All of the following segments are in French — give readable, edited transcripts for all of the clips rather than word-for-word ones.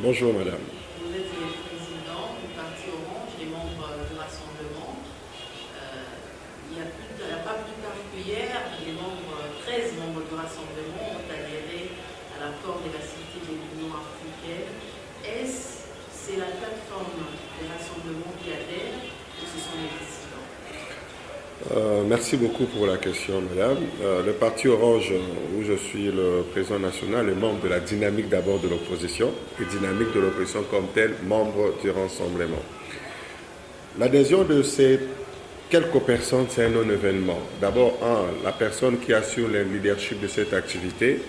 Bonjour madame. Vous êtes le président du Parti Orange, des membres du Rassemblement. Il n'y a pas plus tard qu'hier, 13 membres du Rassemblement ont adhéré à l'accord de la Cité de l'Union africaine. C'est la plateforme des rassemblements qui adhère ou ce sont les dissidents? Merci beaucoup pour la question, madame. Le Parti Orange, où je suis le président national, est membre de la dynamique d'abord de l'opposition, et dynamique de l'opposition comme telle, membre du Rassemblement. L'adhésion de ces quelques personnes, c'est un non-événement. D'abord, la personne qui assure le leadership de cette activité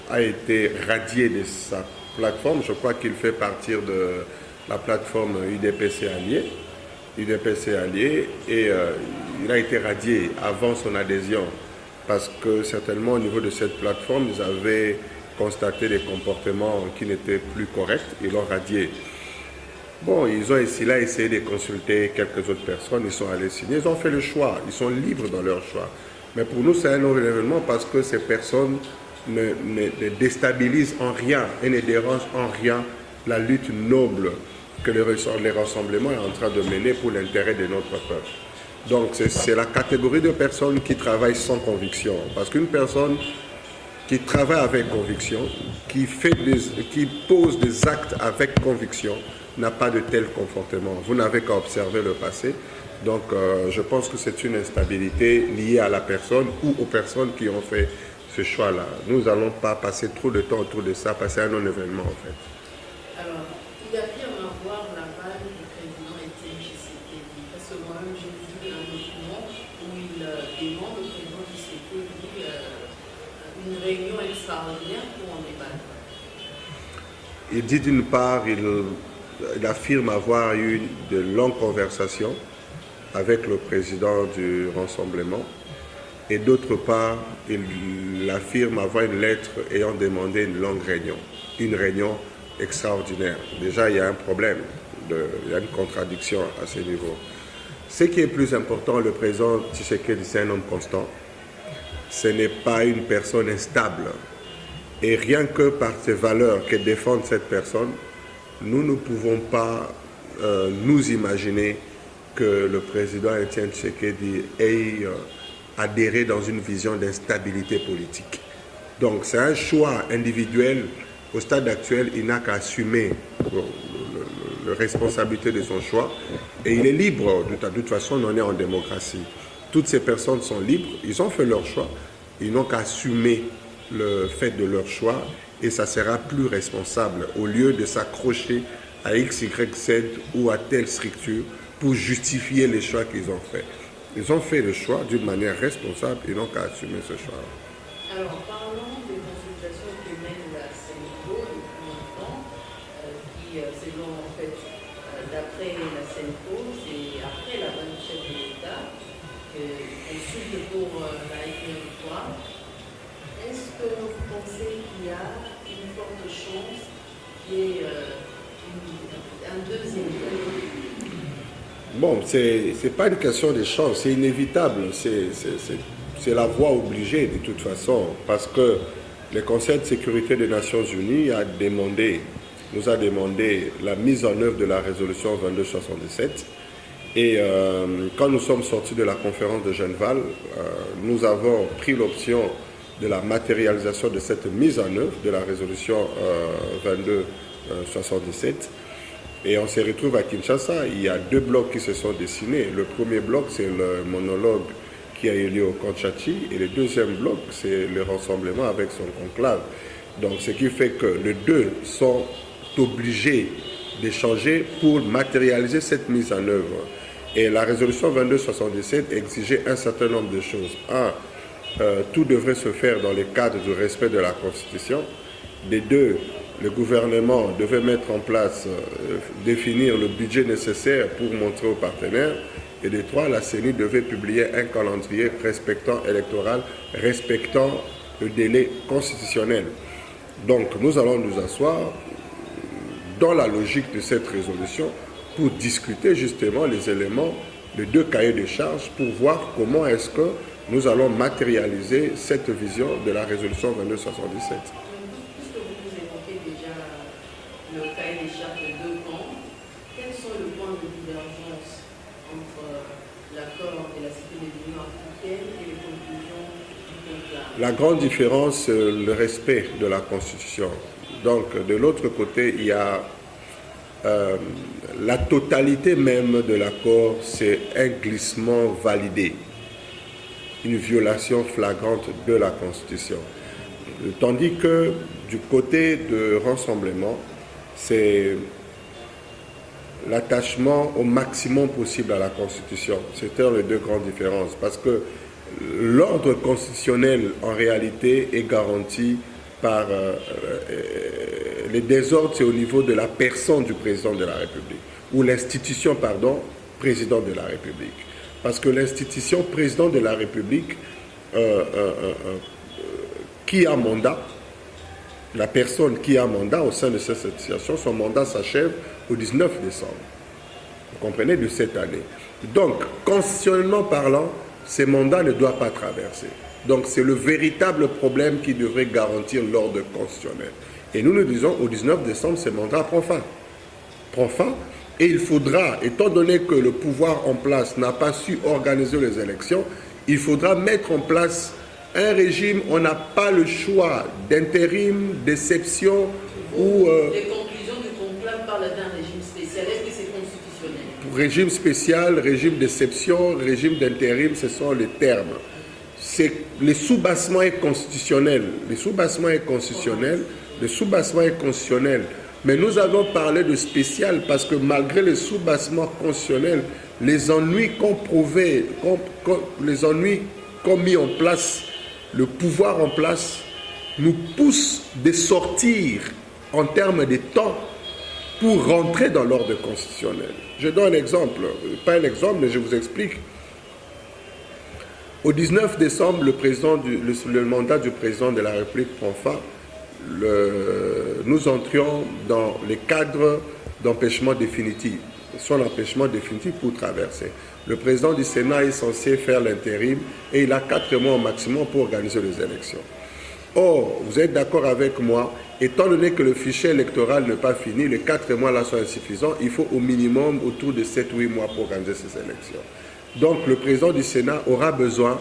a été radiée de sa plateforme. Je crois qu'il fait partir de la plateforme UDPC Allié. Et il a été radié avant son adhésion parce que certainement au niveau de cette plateforme, ils avaient constaté des comportements qui n'étaient plus corrects, ils l'ont radié. Bon, il a essayé de consulter quelques autres personnes, ils sont allés signer, ils ont fait le choix, ils sont libres dans leur choix. Mais pour nous, c'est un nouvel événement parce que ces personnes ne déstabilisent en rien et ne dérangent en rien la lutte noble que les rassemblements est en train de mener pour l'intérêt de notre peuple. Donc c'est la catégorie de personnes qui travaillent sans conviction. Parce qu'une personne qui travaille avec conviction, qui pose des actes avec conviction, n'a pas de tel comportement. Vous n'avez qu'à observer le passé. Donc je pense que c'est une instabilité liée à la personne ou aux personnes qui ont fait ce choix-là. Nous n'allons pas passer trop de temps autour de ça, passer un non-événement en fait. Alors, il affirme avoir l'aval du président Étienne Tshisekedi. Parce que moi-même, j'ai vu un document où il demande au président Tshisekedi une réunion extraordinaire pour en débattre. Il dit d'une part, il affirme avoir eu de longues conversations avec le président du Rassemblement. Et d'autre part, il affirme avoir une lettre ayant demandé une longue réunion. Une réunion extraordinaire. Déjà, il y a un problème, il y a une contradiction à ce niveau. Ce qui est plus important, le président Tshisekedi, c'est un homme constant. Ce n'est pas une personne instable. Et rien que par ces valeurs que défend cette personne, nous ne pouvons pas nous imaginer que le président Étienne Tshisekedi ait adhéré dans une vision d'instabilité politique. Donc c'est un choix individuel. Au stade actuel, il n'a qu'à assumer la responsabilité de son choix et il est libre. De toute façon, on est en démocratie. Toutes ces personnes sont libres, ils ont fait leur choix, ils n'ont qu'à assumer le fait de leur choix et ça sera plus responsable au lieu de s'accrocher à X, Y, Z ou à telle structure pour justifier les choix qu'ils ont faits. Ils ont fait le choix d'une manière responsable, ils n'ont qu'à assumer ce choix. Alors, parlons des consultations que mène la Senco depuis longtemps, qui, selon en fait, d'après la Senco, c'est après la bonne chef de l'État qu'on consulte pour la territoire. Est-ce que vous pensez qu'il y a une forte chance qu'il y ait un deuxième tour? Bon, c'est pas une question de chance, c'est inévitable, c'est la voie obligée de toute façon, parce que le Conseil de sécurité des Nations Unies nous a demandé la mise en œuvre de la résolution 2277. Et quand nous sommes sortis de la conférence de Genval, nous avons pris l'option de la matérialisation de cette mise en œuvre de la résolution 2277. Et on se retrouve à Kinshasa, il y a deux blocs qui se sont dessinés. Le premier bloc, c'est le monologue qui a eu lieu au Kanchachi, et le deuxième bloc, c'est le rassemblement avec son conclave. Donc, ce qui fait que les deux sont obligés d'échanger pour matérialiser cette mise en œuvre. Et la résolution 2277 exigeait un certain nombre de choses. Tout devrait se faire dans le cadre du respect de la Constitution. Des deux, le gouvernement devait mettre en place, définir le budget nécessaire pour montrer aux partenaires. Et des trois, la CENI devait publier un calendrier électoral respectant le délai constitutionnel. Donc nous allons nous asseoir dans la logique de cette résolution pour discuter justement les éléments, les deux cahiers de charges, pour voir comment est-ce que nous allons matérialiser cette vision de la résolution 2277. Puisque vous évoquez déjà le cahier sont le point de divergence entre l'accord de la Cité de l'Union africaine et les conclusions du conclave? La grande différence, le respect de la Constitution. Donc, de l'autre côté, il y a la totalité même de l'accord, c'est un glissement validé, une violation flagrante de la Constitution. Tandis que du côté de Rassemblement, c'est l'attachement au maximum possible à la Constitution. C'était les deux grandes différences. Parce que l'ordre constitutionnel, en réalité, est garanti par les désordres, c'est au niveau de la personne du président de la République, ou l'institution, pardon, président de la République. Parce que l'institution président de la République, qui a mandat, la personne qui a mandat au sein de cette association, son mandat s'achève au 19 décembre. Vous comprenez, de cette année. Donc, constitutionnellement parlant, ces mandats ne doivent pas traverser. Donc, c'est le véritable problème qui devrait garantir l'ordre constitutionnel. Et nous nous disons, au 19 décembre, ces mandats prend fin. Prend fin. Et il faudra, étant donné que le pouvoir en place n'a pas su organiser les élections, il faudra mettre en place un régime, on n'a pas le choix d'intérim, d'exception ou... Les conclusions du conclave parlent d'un régime spécial. Est-ce que c'est constitutionnel? Régime spécial, régime d'exception, régime d'intérim, ce sont les termes. Le sous-bassement est constitutionnel. Le sous-bassement est constitutionnel. Le sous-bassement est constitutionnel. Mais nous avons parlé de spécial parce que malgré le sous-bassement constitutionnel, les ennuis qu'ont prouvé, les ennuis qu'ont mis en place, le pouvoir en place, nous poussent de sortir en termes de temps pour rentrer dans l'ordre constitutionnel. Je donne un exemple, pas un exemple, mais je vous explique. Au 19 décembre, le mandat du président de la République prend fin. Nous entrions dans les cadres d'empêchement définitif, son empêchement définitif pour traverser. Le président du Sénat est censé faire l'intérim et il a 4 mois au maximum pour organiser les élections. Or, vous êtes d'accord avec moi, étant donné que le fichier électoral n'est pas fini, les 4 mois là sont insuffisants, il faut au minimum autour de 7-8 mois pour organiser ces élections. Donc, le président du Sénat aura besoin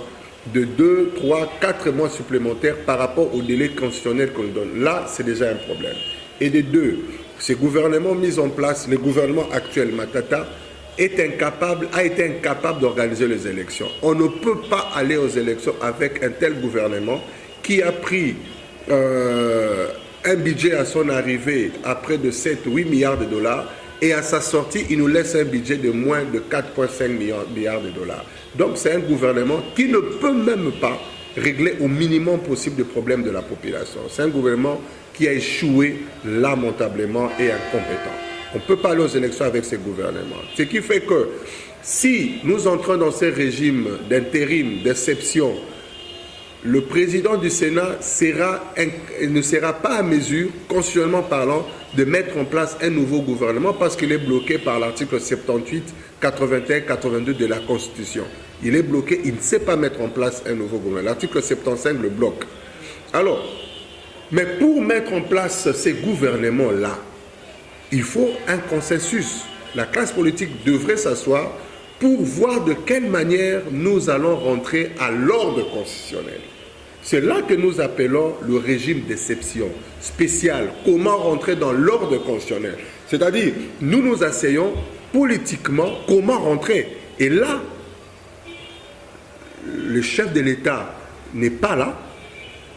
de 2, 3, 4 mois supplémentaires par rapport au délai constitutionnel qu'on donne. Là, c'est déjà un problème. Et de deux, ces gouvernements mis en place, le gouvernement actuel, Matata, a été incapable d'organiser les élections. On ne peut pas aller aux élections avec un tel gouvernement qui a pris un budget à son arrivée à près de 7-8 milliards de dollars et à sa sortie, il nous laisse un budget de moins de 4,5 milliards de dollars. Donc c'est un gouvernement qui ne peut même pas régler au minimum possible les problèmes de la population. C'est un gouvernement qui a échoué lamentablement et incompétent. On ne peut pas aller aux élections avec ces gouvernements. Ce qui fait que si nous entrons dans ces régimes d'intérim, d'exception, le président du Sénat ne sera pas à mesure, constitutionnellement parlant, de mettre en place un nouveau gouvernement parce qu'il est bloqué par l'article 78, 81, 82 de la Constitution. Il est bloqué, il ne sait pas mettre en place un nouveau gouvernement. L'article 75 le bloque. Alors, mais pour mettre en place ces gouvernements-là, il faut un consensus. La classe politique devrait s'asseoir pour voir de quelle manière nous allons rentrer à l'ordre constitutionnel. C'est là que nous appelons le régime d'exception spécial. Comment rentrer dans l'ordre constitutionnel? C'est-à-dire, nous nous asseyons politiquement comment rentrer. Et là, le chef de l'État n'est pas là.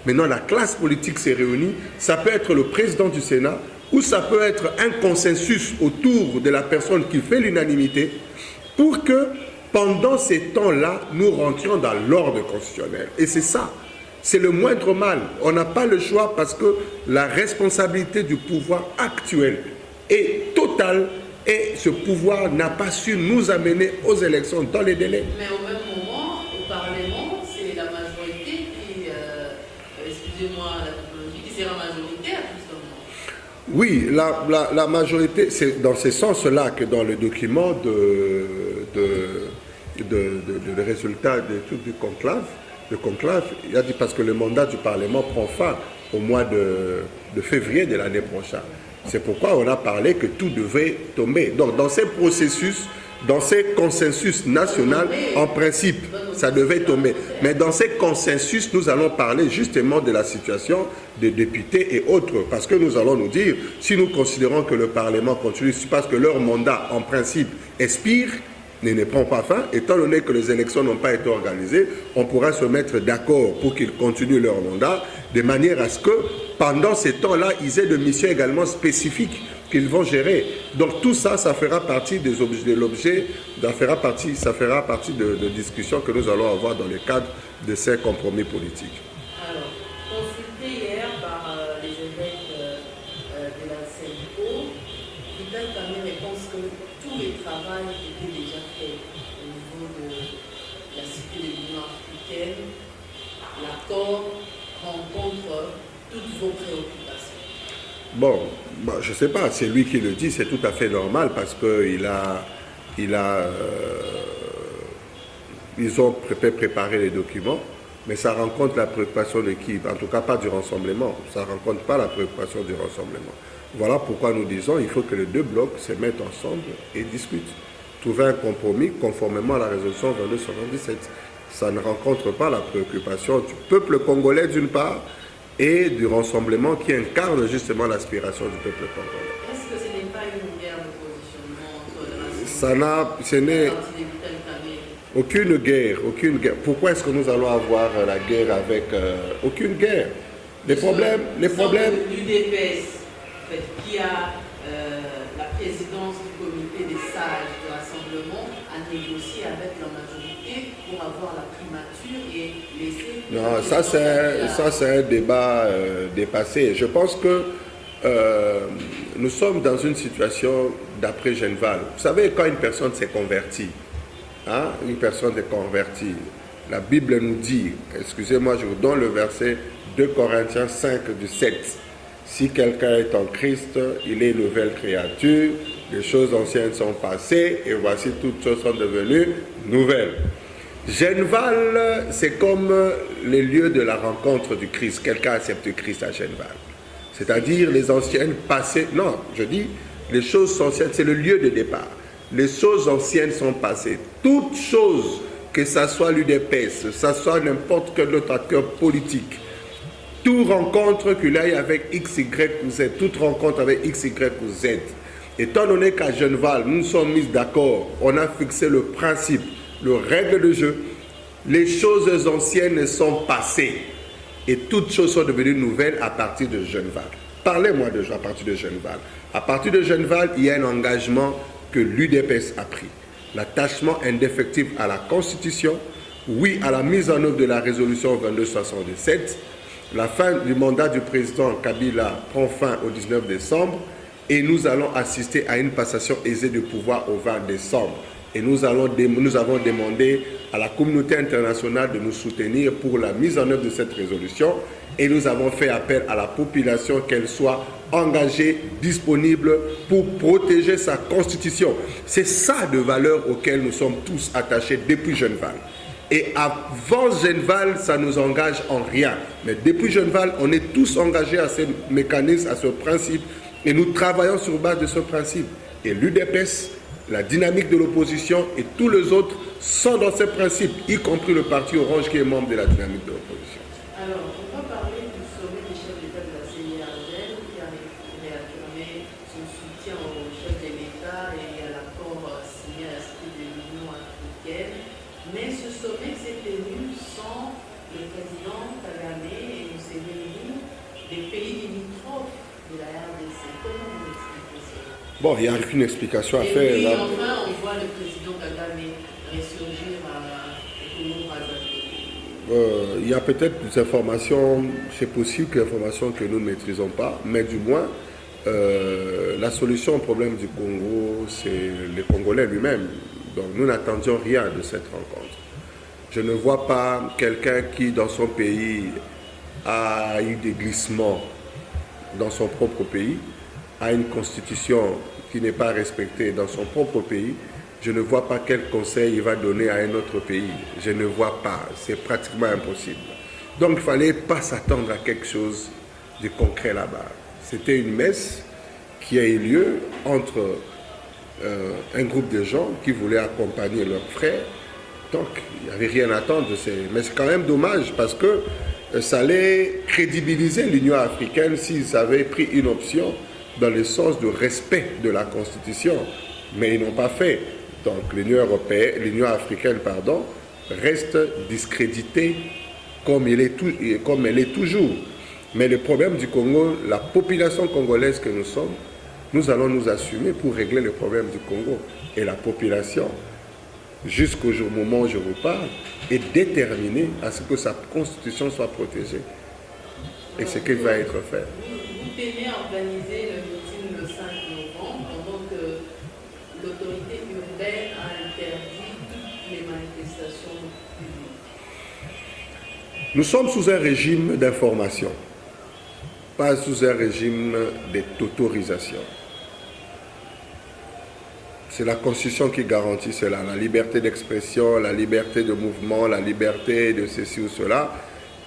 Maintenant, la classe politique s'est réunie. Ça peut être le président du Sénat ou ça peut être un consensus autour de la personne qui fait l'unanimité pour que pendant ces temps-là, nous rentrions dans l'ordre constitutionnel. Et c'est ça. C'est le moindre mal. On n'a pas le choix parce que la responsabilité du pouvoir actuel est totale et ce pouvoir n'a pas su nous amener aux élections dans les délais. Mais au même moment, au Parlement, c'est la majorité qui, excusez-moi la technologie, qui sera majoritaire justement. Oui, la majorité, c'est dans ce sens-là que dans le document de résultat du conclave, il a dit parce que le mandat du Parlement prend fin au mois de février de l'année prochaine. C'est pourquoi on a parlé que tout devait tomber. Donc dans ces processus, dans ces consensus nationaux, en principe, ça devait tomber. Mais dans ces consensus, nous allons parler justement de la situation des députés et autres. Parce que nous allons nous dire, si nous considérons que le Parlement continue, c'est parce que leur mandat, en principe, expire, ne prend pas fin, étant donné que les élections n'ont pas été organisées, on pourra se mettre d'accord pour qu'ils continuent leur mandat, de manière à ce que, pendant ces temps-là, ils aient des missions également spécifiques qu'ils vont gérer. Donc tout ça, ça fera partie des objets, de l'objet, ça fera partie de discussions que nous allons avoir dans le cadre de ces compromis politiques. Alors, consulté hier par les évêques de la CENCO, Vidal Kamere pense que tous les travaux étaient déjà faits au niveau de la Cité de l'Union africaine. L'accord rencontre toutes vos préoccupations. Bon, je ne sais pas, c'est lui qui le dit, c'est tout à fait normal parce qu'ils ont préparé les documents, mais ça rencontre la préoccupation de qui? En tout cas pas du rassemblement, ça ne rencontre pas la préoccupation du rassemblement. Voilà pourquoi nous disons qu'il faut que les deux blocs se mettent ensemble et discutent. Trouver un compromis conformément à la résolution 2277. Ça ne rencontre pas la préoccupation du peuple congolais d'une part, et du rassemblement qui incarne justement l'aspiration du peuple congolais. Est-ce que ce n'est pas une guerre de positionnement entre Ce n'est aucune guerre. Pourquoi est-ce que nous allons avoir la guerre avec aucune guerre? Les problèmes. L'UDPS, qui a la présidence du comité des sages du rassemblement, a négocié avec la majorité pour avoir la primature et laisser... Non, ça c'est un débat dépassé. Je pense que nous sommes dans une situation d'après Genval. Vous savez, quand une personne s'est convertie, la Bible nous dit, excusez-moi, je vous donne le verset 2 Corinthiens 5 du 7. Si quelqu'un est en Christ, il est une nouvelle créature, les choses anciennes sont passées et voici toutes choses sont devenues nouvelles. Genval, c'est comme les lieux de la rencontre du Christ. Quelqu'un accepte Christ à Genval. C'est-à-dire les anciennes passées. Non, je dis, les choses anciennes, c'est le lieu de départ. Les choses anciennes sont passées. Toutes choses, que ça soit l'UDPS, que ça soit n'importe quel autre acteur politique, toute rencontre qu'il aille avec X, Y ou Z, toute rencontre avec X, Y ou Z, étant donné qu'à Genval, nous sommes mis d'accord, on a fixé le principe, le règle de jeu, les choses anciennes sont passées et toutes choses sont devenues nouvelles à partir de Genval. Parlez-moi à partir de Genval. À partir de Genval, il y a un engagement que l'UDPS a pris. L'attachement indéfectible à la Constitution, oui à la mise en œuvre de la résolution 2277. La fin du mandat du président Kabila prend fin au 19 décembre et nous allons assister à une passation aisée de pouvoir au 20 décembre. Et nous avons demandé à la communauté internationale de nous soutenir pour la mise en œuvre de cette résolution et nous avons fait appel à la population qu'elle soit engagée, disponible pour protéger sa constitution. C'est ça de valeur auquel nous sommes tous attachés depuis Genval. Et avant Genval, ça nous engage en rien. Mais depuis Genval, on est tous engagés à ces mécanismes, à ce principe et nous travaillons sur base de ce principe. Et l'UDPS, la dynamique de l'opposition et tous les autres sont dans ces principes, y compris le parti Orange qui est membre de la dynamique de l'opposition. Alors, on va parler du sommet des chefs d'État de la CIRGL qui a réaffirmé son soutien au chef de l'État et à l'accord signé à la Cité de l'Union africaine. Mais ce sommet s'est tenu sans le président Kagame et Museveni, des pays limitrophes de la RDC. Comment vous expliquez cela? Bon, il n'y a aucune explication à et faire. puis, Là. enfin, on voit le président Kagame ressurgir à Congo-Brazzaville. Il y a peut-être des informations, c'est possible qu'il y ait des informations que nous ne maîtrisons pas, mais du moins, la solution au problème du Congo, c'est les Congolais lui-même. Donc nous n'attendions rien de cette rencontre. Je ne vois pas quelqu'un qui, dans son pays, a eu des glissements dans son propre pays, a une constitution qui n'est pas respectée dans son propre pays. Je ne vois pas quel conseil il va donner à un autre pays. Je ne vois pas. C'est pratiquement impossible. Donc il ne fallait pas s'attendre à quelque chose du concret là-bas. C'était une messe qui a eu lieu entre un groupe de gens qui voulaient accompagner leurs frères. Donc, il n'y avait rien à attendre de ces... Mais c'est quand même dommage parce que ça allait crédibiliser l'Union africaine s'ils avaient pris une option dans le sens du respect de la Constitution. Mais ils n'ont pas fait. Donc, l'Union africaine, reste discréditée comme elle est toujours. Mais le problème du Congo, la population congolaise que nous sommes, nous allons nous assumer pour régler le problème du Congo. Et la population, jusqu'au moment où je vous parle, est déterminée à ce que sa constitution soit protégée. Et ce qui va être fait. Vous tenez à organiser le meeting le 5 novembre, pendant que l'autorité urbaine a interdit toutes les manifestations publiques. Nous sommes sous un régime d'information, pas sous un régime d'autorisation. C'est la Constitution qui garantit cela, la liberté d'expression, la liberté de mouvement, la liberté de ceci ou cela.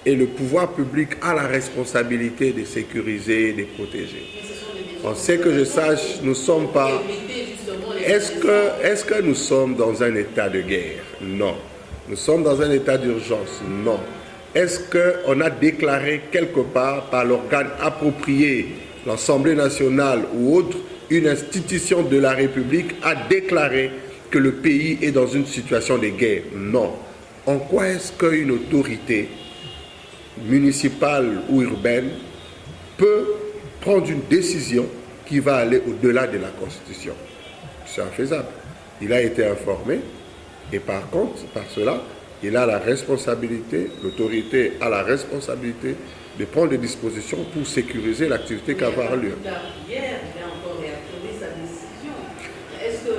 Et le pouvoir public a la responsabilité de sécuriser et de protéger. On sait que je sache, nous ne sommes pas... Est-ce que nous sommes dans un état de guerre? Non. Nous sommes dans un état d'urgence? Non. Est-ce qu'on a déclaré quelque part par l'organe approprié, l'Assemblée nationale ou autre, une institution de la République a déclaré que le pays est dans une situation de guerre? Non. En quoi est-ce qu'une autorité municipale ou urbaine peut prendre une décision qui va aller au-delà de la Constitution? C'est infaisable. Il a été informé et par contre, par cela, il a la responsabilité, l'autorité a la responsabilité de prendre des dispositions pour sécuriser l'activité qui va avoir lieu. Hier, il a encore réactivé sa décision. Est-ce que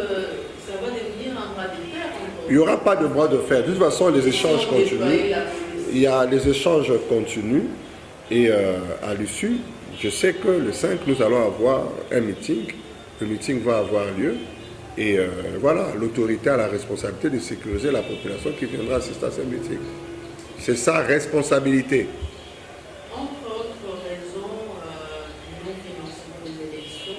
ça va devenir un bras de fer? Il n'y aura pas de bras de fer. De toute façon, les échanges continuent. Il y a les échanges continuent et à l'issue, je sais que le 5, nous allons avoir un meeting. Le meeting va avoir lieu. Et voilà, l'autorité a la responsabilité de sécuriser la population qui viendra assister à ce meeting. C'est sa responsabilité. Entre autres raisons du non-financement des élections.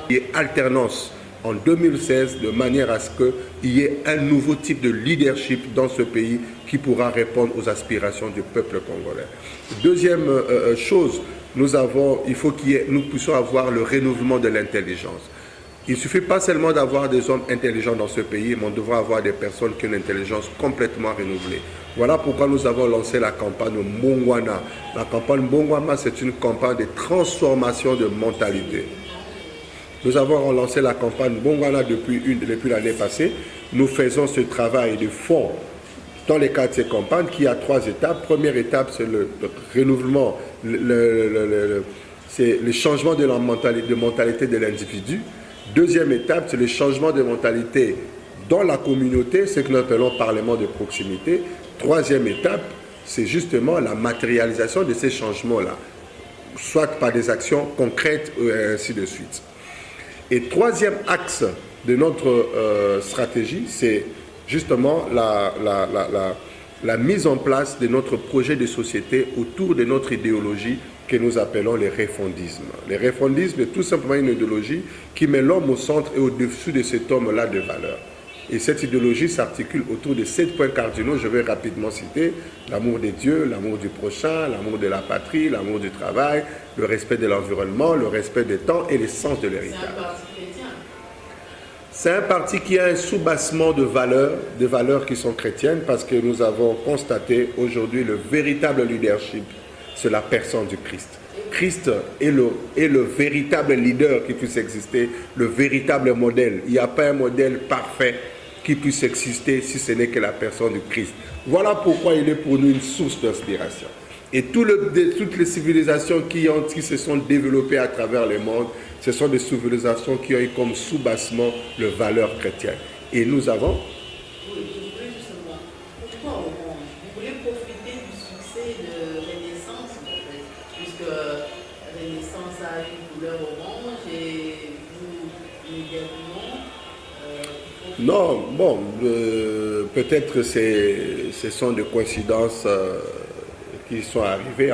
Et alternance en 2016 de manière à ce qu'il y ait un nouveau type de leadership dans ce pays qui pourra répondre aux aspirations du peuple congolais. Deuxième chose, il faut nous puissions avoir le renouvellement de l'intelligence. Il ne suffit pas seulement d'avoir des hommes intelligents dans ce pays, mais on devra avoir des personnes qui ont une intelligence complètement renouvelée. Voilà pourquoi nous avons lancé la campagne Mbongwana. La campagne Mbongwana, c'est une campagne de transformation de mentalité. Nous avons lancé la campagne Mbongwana depuis l'année passée. Nous faisons ce travail de fond dans le cadre de ces campagnes qui a 3 étapes. Première étape, c'est le renouvellement, c'est le changement de la mentalité de l'individu. Deuxième étape, c'est le changement de mentalité dans la communauté, ce que nous appelons parlement de proximité. Troisième étape, c'est justement la matérialisation de ces changements-là, soit par des actions concrètes, et ainsi de suite. Et troisième axe de notre stratégie, c'est justement la mise en place de notre projet de société autour de notre idéologie que nous appelons les réfondismes. Les réfondismes est tout simplement une idéologie qui met l'homme au centre et au-dessus de cet homme-là de valeur. Et cette idéologie s'articule autour de 7 points cardinaux, je vais rapidement citer: l'amour des dieux, l'amour du prochain, l'amour de la patrie, l'amour du travail, le respect de l'environnement, le respect des temps et l'essence de l'héritage. C'est un parti qui a un soubassement de valeurs qui sont chrétiennes, parce que nous avons constaté aujourd'hui le véritable leadership, c'est la personne du Christ. Christ est le véritable leader qui puisse exister, le véritable modèle. Il n'y a pas un modèle parfait qui puisse exister si ce n'est que la personne du Christ. Voilà pourquoi il est pour nous une source d'inspiration. Et toutes les civilisations qui se sont développées à travers le monde, ce sont des civilisations qui ont eu comme soubassement les valeurs chrétiennes. Et nous avons... Oui, justement. Pourquoi vous voulez profiter du succès de Renaissance, puisque Renaissance a une couleur orange et vous, immédiatement... Non, bon, peut-être ce sont des coïncidences qui sont arrivés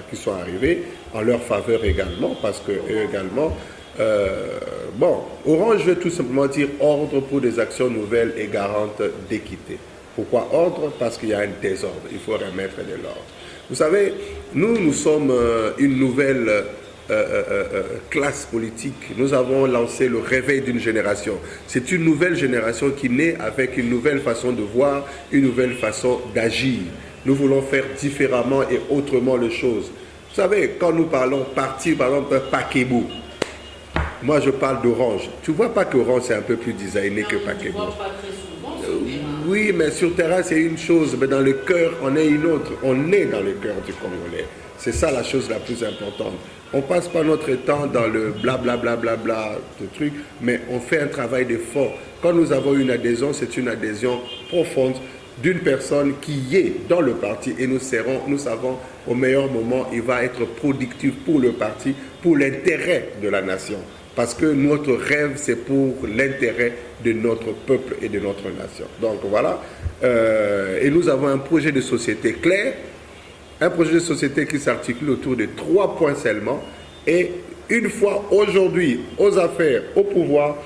qui sont arrivés en leur faveur également, parce que eux également, Orange veut tout simplement dire ordre pour des actions nouvelles et garantes d'équité. Pourquoi ordre? Parce qu'il y a un désordre, il faut remettre de l'ordre. Vous savez, nous sommes une nouvelle classe politique. Nous avons lancé le réveil d'une génération. C'est une nouvelle génération qui naît avec une nouvelle façon de voir, une nouvelle façon d'agir. Nous voulons faire différemment et autrement les choses. Vous savez, quand nous parlons parti, par exemple, Pakebo, moi je parle d'Orange. Tu ne vois pas qu'Orange c'est un peu plus designé que Pakebo? Oui, mais sur terrain c'est une chose, mais dans le cœur on est une autre. On est dans le cœur du Congolais. C'est ça la chose la plus importante. On ne passe pas notre temps dans le blablabla de trucs, mais on fait un travail de fond. Quand nous avons une adhésion, c'est une adhésion profonde d'une personne qui est dans le parti et nous savons au meilleur moment, il va être productif pour le parti, pour l'intérêt de la nation. Parce que notre rêve, c'est pour l'intérêt de notre peuple et de notre nation. Donc voilà, et nous avons un projet de société clair, un projet de société qui s'articule autour de 3 points seulement. Et une fois aujourd'hui aux affaires, au pouvoir,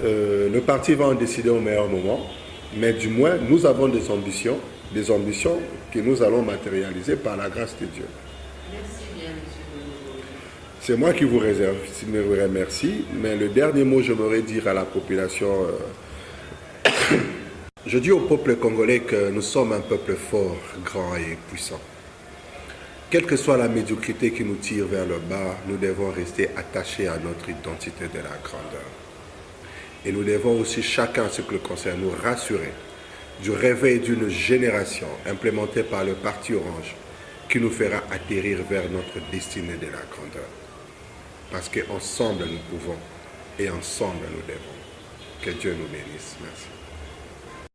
le parti va en décider au meilleur moment. Mais du moins, nous avons des ambitions que nous allons matérialiser par la grâce de Dieu. Merci bien, monsieur. C'est moi qui vous remercie, mais le dernier mot, je voudrais dire à la population, je dis au peuple congolais que nous sommes un peuple fort, grand et puissant. Quelle que soit la médiocrité qui nous tire vers le bas, nous devons rester attachés à notre identité de la grandeur. Et nous devons aussi, chacun, ce qui le concerne, nous rassurer du réveil d'une génération implémentée par le Parti Orange qui nous fera atterrir vers notre destinée de la grandeur. Parce qu'ensemble nous pouvons et ensemble nous devons. Que Dieu nous bénisse. Merci.